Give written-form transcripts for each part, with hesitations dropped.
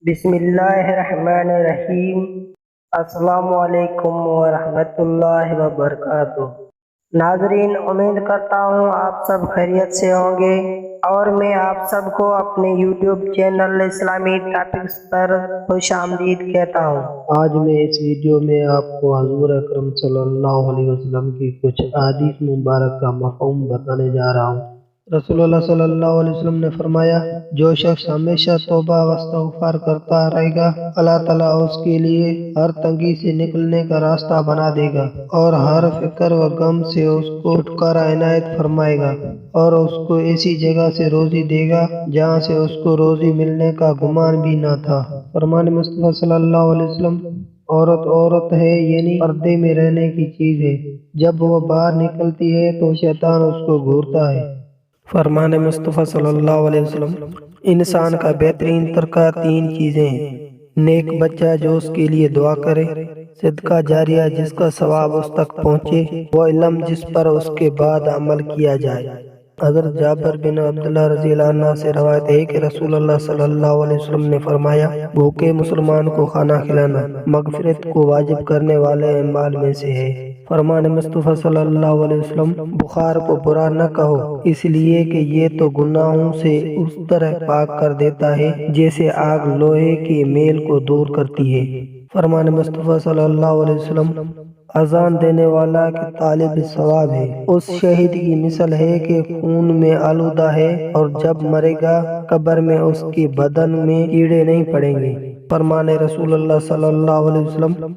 بسم اللہ الرحمن الرحیم۔ السلام علیکم ورحمۃ اللہ وبرکاتہ۔ ناظرین، امید کرتا ہوں آپ سب خیریت سے ہوں گے اور میں آپ سب کو اپنے یوٹیوب چینل اسلامی ٹاپکس پر خوش آمدید کہتا ہوں۔ آج میں اس ویڈیو میں آپ کو حضور اکرم صلی اللہ علیہ وسلم کی کچھ احادیث مبارک کا مفہوم بتانے جا رہا ہوں۔ رسول اللہ صلی اللہ علیہ وسلم نے فرمایا، جو شخص ہمیشہ توبہ و استغفار کرتا رہے گا، اللہ تعالیٰ اس کے لیے ہر تنگی سے نکلنے کا راستہ بنا دے گا اور ہر فکر و غم سے اس کو چھٹکارا عنایت فرمائے گا، اور اس کو ایسی جگہ سے روزی دے گا جہاں سے اس کو روزی ملنے کا گمان بھی نہ تھا۔ فرمان مصطفیٰ صلی اللہ علیہ وسلم، عورت ہے، یعنی پردے میں رہنے کی چیز ہے۔ جب وہ باہر نکلتی ہے تو شیطان اس کو گھورتا ہے۔ فرمان مصطفیٰ صلی اللہ علیہ وسلم، انسان کا بہترین ترکہ تین چیزیں ہیں: نیک بچہ جو اس کے لیے دعا کرے، صدقہ جاریہ جس کا ثواب اس تک پہنچے، وہ علم جس پر اس کے بعد عمل کیا جائے۔ حضرت جابر بن عبداللہ رضی اللہ عنہ سے روایت ہے کہ رسول اللہ صلی اللہ علیہ وسلم نے فرمایا، بھوکے مسلمان کو کھانا کھلانا مغفرت کو واجب کرنے والے اعمال میں سے ہے۔ فرمان مصطفیٰ صلی اللہ علیہ وسلم، بخار کو برا نہ کہو، اس لیے کہ یہ تو گناہوں سے اس طرح پاک کر دیتا ہے جیسے آگ لوہے کے میل کو دور کرتی ہے۔ فرمان مصطفیٰ صلی اللہ علیہ وسلم، اذان دینے والا کہ طالب ثواب ہے، اس شہید کی مثل ہے کہ خون میں آلودہ ہے اور جب مرے گا قبر میں اس کے بدن میں کیڑے نہیں پڑیں گے۔ فرمان رسول اللہ صلی اللہ علیہ وسلم،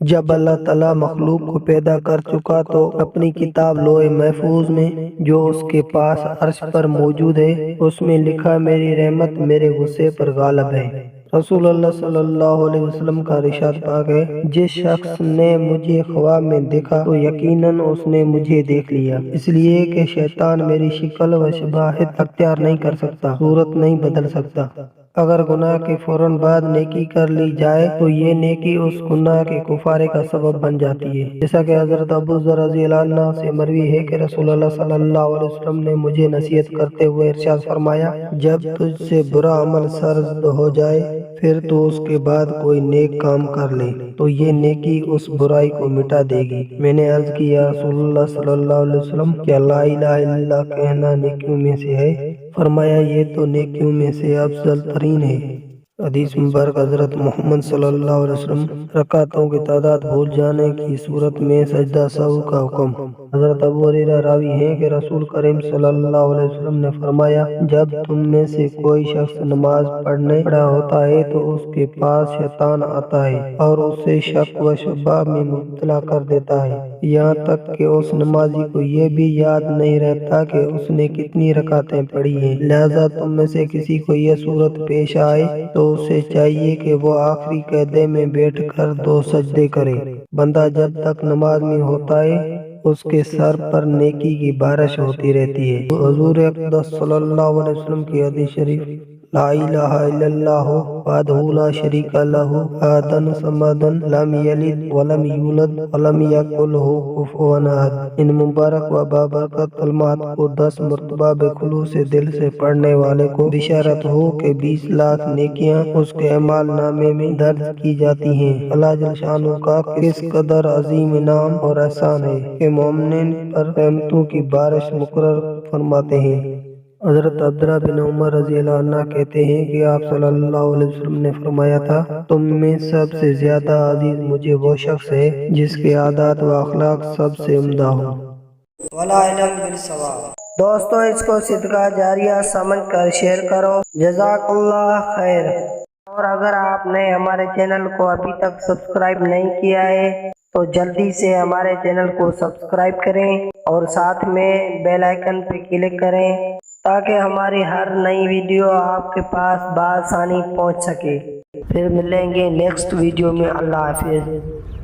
جب اللہ تعالیٰ مخلوق کو پیدا کر چکا تو اپنی کتاب لوح محفوظ میں جو اس کے پاس عرش پر موجود ہے، اس میں لکھا، میری رحمت میرے غصے پر غالب ہے۔ رسول اللہ صلی اللہ علیہ وسلم کا ارشاد پاک ہے، جس شخص نے مجھے خواب میں دیکھا تو یقیناً اس نے مجھے دیکھ لیا، اس لیے کہ شیطان میری شکل و شباہت اختیار نہیں کر سکتا، صورت نہیں بدل سکتا۔ اگر گناہ کے فوراً بعد نیکی کر لی جائے تو یہ نیکی اس گناہ کے کفارے کا سبب بن جاتی ہے، جیسا کہ حضرت ابو ذر رضی اللہ عنہ سے مروی ہے کہ رسول اللہ صلی اللہ علیہ وسلم نے مجھے نصیحت کرتے ہوئے ارشاد فرمایا، جب تجھ سے برا عمل سرزد ہو جائے پھر تو اس کے بعد کوئی نیک کام کر لے تو یہ نیکی اس برائی کو مٹا دے گی۔ میں نے عرض کی، یا رسول اللہ صلی اللہ علیہ وسلم، کیا لا الہ الا اللہ کہنا نیکیوں میں سے ہے؟ فرمایا، یہ تو نیکیوں میں سے افضل ترین ہے۔ حدیث مبارک حضرت محمد صلی اللہ علیہ وسلم، رکعتوں کی تعداد بھول جانے کی صورت میں سجدہ سہو کا حکم۔ حضرت ابو ہریرہ راوی ہیں کہ رسول کریم صلی اللہ علیہ وسلم نے فرمایا، جب تم میں سے کوئی شخص نماز پڑھنے کھڑا ہوتا ہے تو اس کے پاس شیطان آتا ہے اور اسے شک و شبہ میں مبتلا کر دیتا ہے، یہاں تک کہ اس نمازی کو یہ بھی یاد نہیں رہتا کہ اس نے کتنی رکعتیں پڑھی ہیں۔ لہذا تم میں سے کسی کو یہ صورت پیش آئے تو اسے چاہیے کہ وہ آخری قعدے میں بیٹھ کر 2 سجدے کرے۔ بندہ جب تک نماز میں ہوتا ہے اس کے سر پر نیکی کی بارش ہوتی رہتی ہے۔ حضور اقدس صلی اللہ علیہ وسلم کی حدیث شریف، لا الہ الا اللہ وحدہ لا شریک لہ احد صمد لم یلد ولم یولد ولم یکن لہ کفوا احد۔ ان مبارک و بابرکت کلمات کو 10 مرتبہ بخلوص دل سے پڑھنے والے کو بشارت ہو کہ 20 لاکھ نیکیاں اس کے اعمال نامے میں درج کی جاتی ہیں۔ اللہ جل شانہ کا کس قدر عظیم انعام اور احسان ہے کہ مومنین پر رحمتوں کی بارش مقرر فرماتے ہیں۔ حضرت عبداللہ بن عمر رضی اللہ عنہ کہتے ہیں کہ آپ صلی اللہ علیہ وسلم نے فرمایا تھا، تم میں سب سے زیادہ عزیز مجھے وہ شخص ہے جس کے عادات و اخلاق سب سے عمدہ ہو۔ والعلم بالصواب۔ دوستو، اس کو صدقہ جاریہ سمجھ کر شیئر کرو۔ جزاک اللہ خیر۔ اور اگر آپ نے ہمارے چینل کو ابھی تک سبسکرائب نہیں کیا ہے تو جلدی سے ہمارے چینل کو سبسکرائب کریں اور ساتھ میں بیل آئیکن پہ کلک کریں تاکہ ہماری ہر نئی ویڈیو آپ کے پاس بآسانی پہنچ سکے۔ پھر ملیں گے نیکسٹ ویڈیو میں۔ اللہ حافظ۔